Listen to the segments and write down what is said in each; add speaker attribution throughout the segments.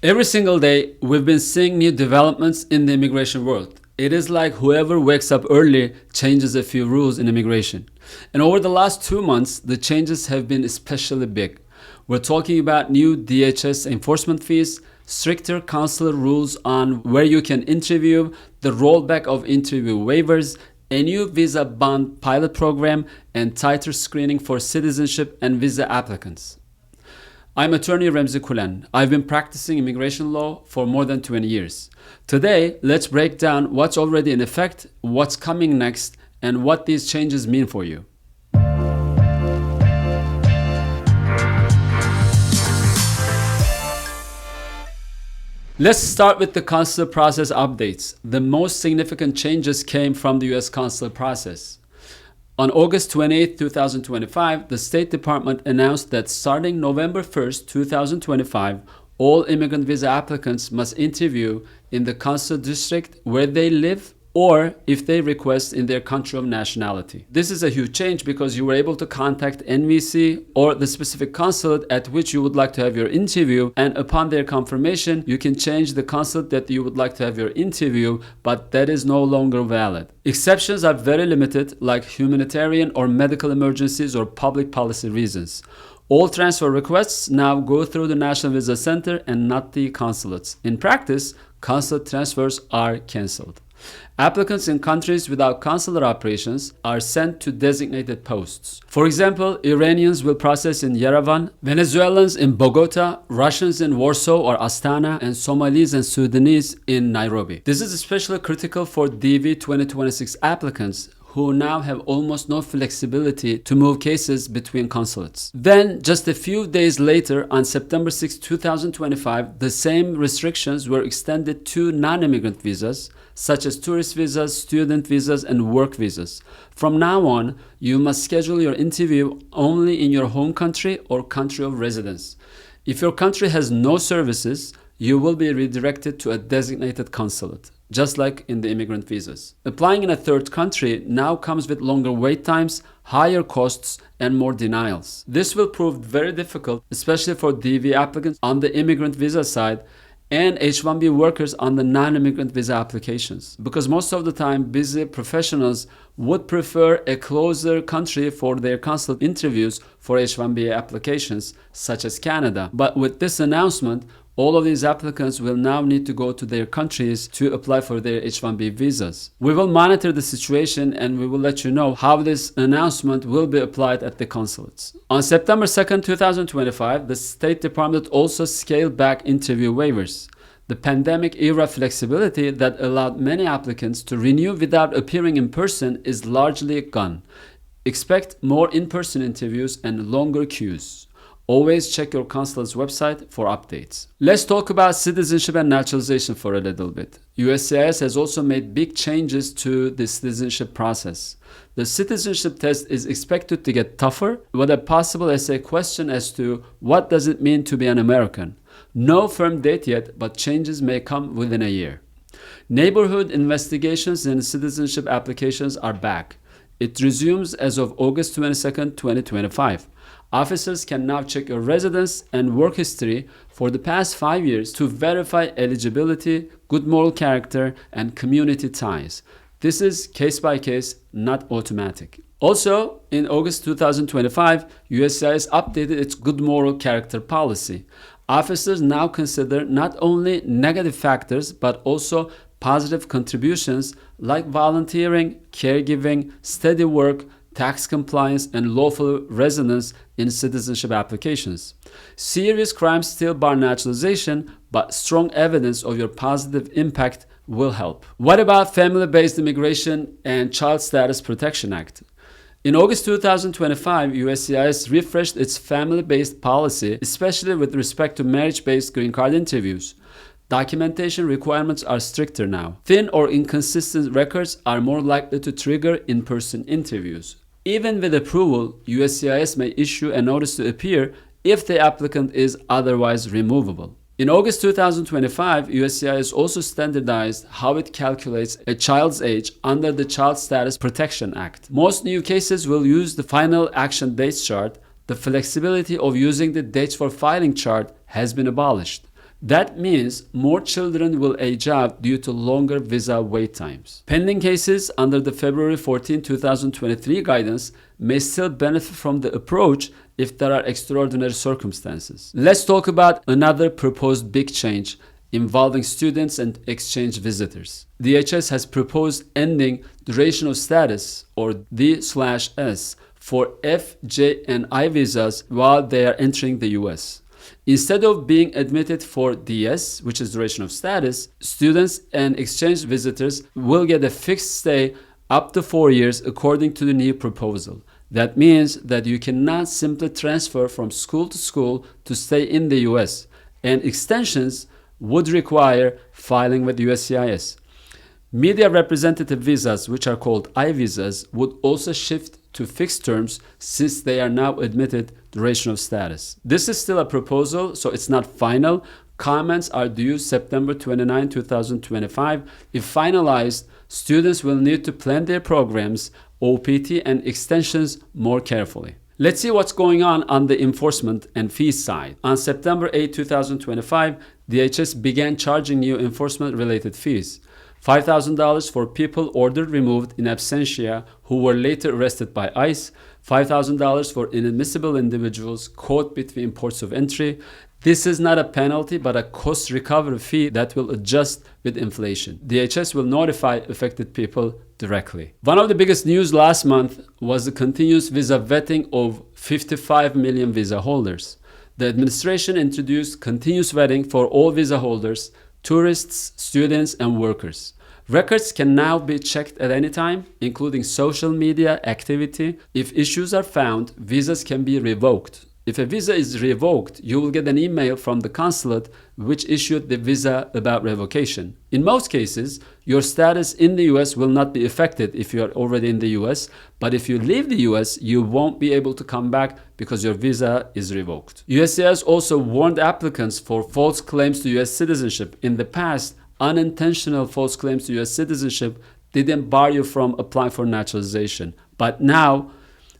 Speaker 1: Every single day, we've been seeing new developments in the immigration world. It is like whoever wakes up early changes a few rules in immigration. And over the last 2 months, the changes have been especially big. We're talking about new DHS enforcement fees, stricter consular rules on where you can interview, the rollback of interview waivers, a new visa bond pilot program, and tighter screening for citizenship and visa applicants. I'm attorney Remzi Kulen. I've been practicing immigration law for more than 20 years. Today, let's break down what's already in effect, what's coming next, and what these changes mean for you. Let's start with the consular process updates. The most significant changes came from the US consular process. On August 28, 2025, the State Department announced that starting November 1st, 2025, all immigrant visa applicants must interview in the consular district where they live or if they request in their country of nationality. This is a huge change because you were able to contact NVC or the specific consulate at which you would like to have your interview, and upon their confirmation, you can change the consulate that you would like to have your interview, but that is no longer valid. Exceptions are very limited, like humanitarian or medical emergencies or public policy reasons. All transfer requests now go through the National Visa Center and not the consulates. In practice, consulate transfers are cancelled. Applicants in countries without consular operations are sent to designated posts. For example, Iranians will process in Yerevan, Venezuelans in Bogota, Russians in Warsaw or Astana, and Somalis and Sudanese in Nairobi. This is especially critical for DV 2026 applicants who now have almost no flexibility to move cases between consulates. Then, just a few days later, on September 6, 2025, the same restrictions were extended to non-immigrant visas, such as tourist visas, student visas, and work visas. From now on, you must schedule your interview only in your home country or country of residence. If your country has no services, you will be redirected to a designated consulate, just like in the immigrant visas. Applying in a third country now comes with longer wait times, higher costs, and more denials. This will prove very difficult, especially for DV applicants on the immigrant visa side and H-1B workers on the non-immigrant visa applications, because most of the time busy professionals would prefer a closer country for their consulate interviews for H-1B applications, such as Canada. But with this announcement, all of these applicants will now need to go to their countries to apply for their H-1B visas. We will monitor the situation and we will let you know how this announcement will be applied at the consulates. On September 2nd, 2025, the State Department also scaled back interview waivers. The pandemic era flexibility that allowed many applicants to renew without appearing in person is largely gone. Expect more in-person interviews and longer queues. Always check your consulate's website for updates. Let's talk about citizenship and naturalization for a little bit. USCIS has also made big changes to the citizenship process. The citizenship test is expected to get tougher, with a possible essay question as to what does it mean to be an American. No firm date yet, but changes may come within a year. Neighborhood investigations in citizenship applications are back. It resumes as of August 22nd, 2025. Officers can now check your residence and work history for the past 5 years to verify eligibility, good moral character, and community ties. This is case by case, not automatic. Also, in August 2025, USCIS updated its good moral character policy. Officers now consider not only negative factors, but also positive contributions like volunteering, caregiving, steady work, tax compliance, and lawful residence in citizenship applications. Serious crimes still bar naturalization, but strong evidence of your positive impact will help. What about Family-Based Immigration and Child Status Protection Act? In August 2025, USCIS refreshed its family-based policy, especially with respect to marriage-based green card interviews. Documentation requirements are stricter now. Thin or inconsistent records are more likely to trigger in-person interviews. Even with approval, USCIS may issue a notice to appear if the applicant is otherwise removable. In August 2025, USCIS also standardized how it calculates a child's age under the Child Status Protection Act. Most new cases will use the final action dates chart. The flexibility of using the dates for filing chart has been abolished. That means more children will age out due to longer visa wait times. Pending cases under the February 14, 2023 guidance may still benefit from the approach if there are extraordinary circumstances. Let's talk about another proposed big change involving students and exchange visitors. DHS has proposed ending duration of status, or D/S, for F, J, and I visas while they are entering the US. Instead of being admitted for DS, which is duration of status, students and exchange visitors will get a fixed stay up to 4 years according to the new proposal. That means that you cannot simply transfer from school to stay in the US, and extensions would require filing with USCIS. Media representative visas, which are called I visas, would also shift to fixed terms since they are now admitted duration of status. This is still a proposal, so it's not final. Comments are due September 29, 2025. If finalized, students will need to plan their programs, OPT, and extensions more carefully. Let's see what's going on the enforcement and fees side. On September 8, 2025, DHS began charging new enforcement-related fees. $5,000 for people ordered removed in absentia who were later arrested by ICE, $5,000 for inadmissible individuals caught between ports of entry. This is not a penalty but a cost recovery fee that will adjust with inflation. DHS will notify affected people directly. One of the biggest news last month was the continuous visa vetting of 55 million visa holders. The administration introduced continuous vetting for all visa holders, tourists, students, and workers. Records can now be checked at any time, including social media activity. If issues are found, visas can be revoked. If a visa is revoked, you will get an email from the consulate which issued the visa about revocation. In most cases, your status in the US will not be affected if you are already in the US, but if you leave the US, you won't be able to come back because your visa is revoked. USCIS also warned applicants for false claims to US citizenship. In the past, unintentional false claims to US citizenship didn't bar you from applying for naturalization. But now,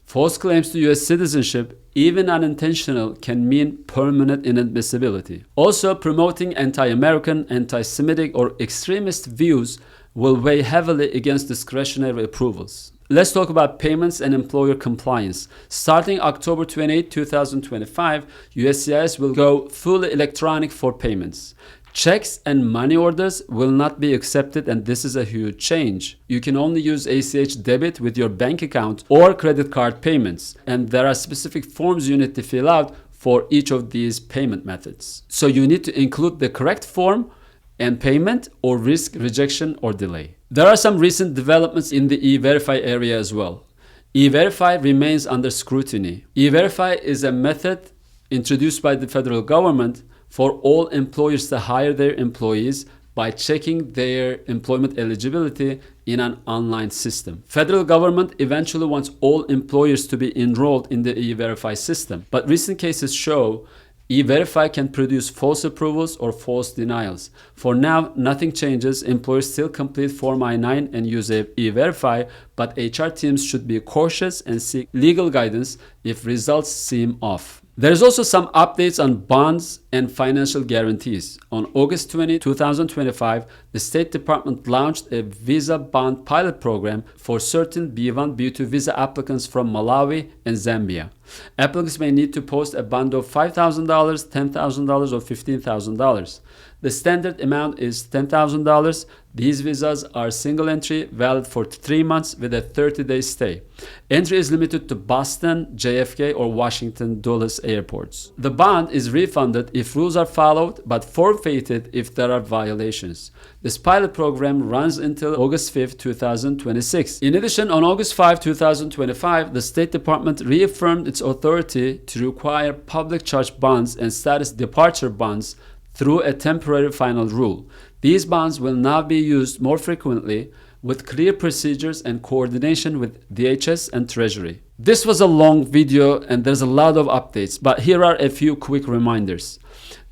Speaker 1: false claims to US citizenship, even unintentional, can mean permanent inadmissibility. Also, promoting anti-American, anti-Semitic, or extremist views will weigh heavily against discretionary approvals. Let's talk about payments and employer compliance. Starting October 28, 2025, USCIS will go fully electronic for payments. Checks and money orders will not be accepted, and this is a huge change. You can only use ACH debit with your bank account or credit card payments, and there are specific forms you need to fill out for each of these payment methods. So you need to include the correct form and payment or risk rejection or delay. There are some recent developments in the E-Verify area as well. E-Verify remains under scrutiny. E-Verify is a method introduced by the federal government for all employers to hire their employees by checking their employment eligibility in an online system. Federal government eventually wants all employers to be enrolled in the E-Verify system, but recent cases show E-Verify can produce false approvals or false denials. For now, nothing changes. Employers still complete Form I-9 and use E-Verify, but HR teams should be cautious and seek legal guidance if results seem off. There's also some updates on bonds and financial guarantees. On August 20, 2025, the State Department launched a visa bond pilot program for certain B1, B2 visa applicants from Malawi and Zambia. Applicants may need to post a bond of $5,000, $10,000, or $15,000. The standard amount is $10,000. These visas are single entry, valid for 3 months with a 30-day stay. Entry is limited to Boston, JFK, or Washington Dulles airports. The bond is refunded if rules are followed, but forfeited if there are violations. This pilot program runs until August 5, 2026. In addition, on August 5, 2025, the State Department reaffirmed its authority to require public charge bonds and status departure bonds through a temporary final rule. These bonds will now be used more frequently with clear procedures and coordination with DHS and Treasury. This was a long video and there's a lot of updates, but here are a few quick reminders.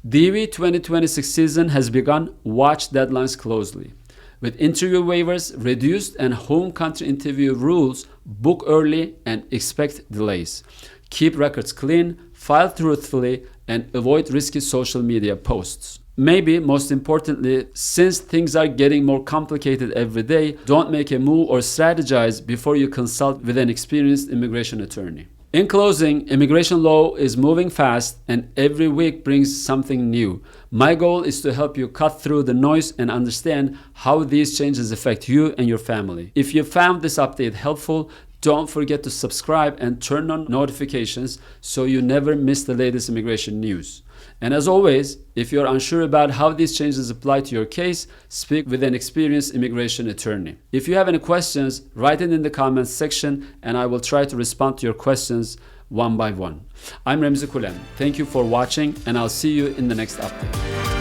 Speaker 1: DV 2026 season has begun. Watch deadlines closely. With interview waivers reduced and home country interview rules, book early and expect delays. Keep records clean, file truthfully, and avoid risky social media posts. maybe most importantly, since things are getting more complicated every day, don't make a move or strategize before you consult with an experienced immigration attorney. In closing, immigration law is moving fast and every week brings something new. My goal is to help you cut through the noise and understand how these changes affect you and your family. If you found this update helpful, don't forget to subscribe and turn on notifications so you never miss the latest immigration news. And as always, if you're unsure about how these changes apply to your case, speak with an experienced immigration attorney. If you have any questions, write it in the comments section and I will try to respond to your questions one by one. I'm Kulen. Thank you for watching and I'll see you in the next update.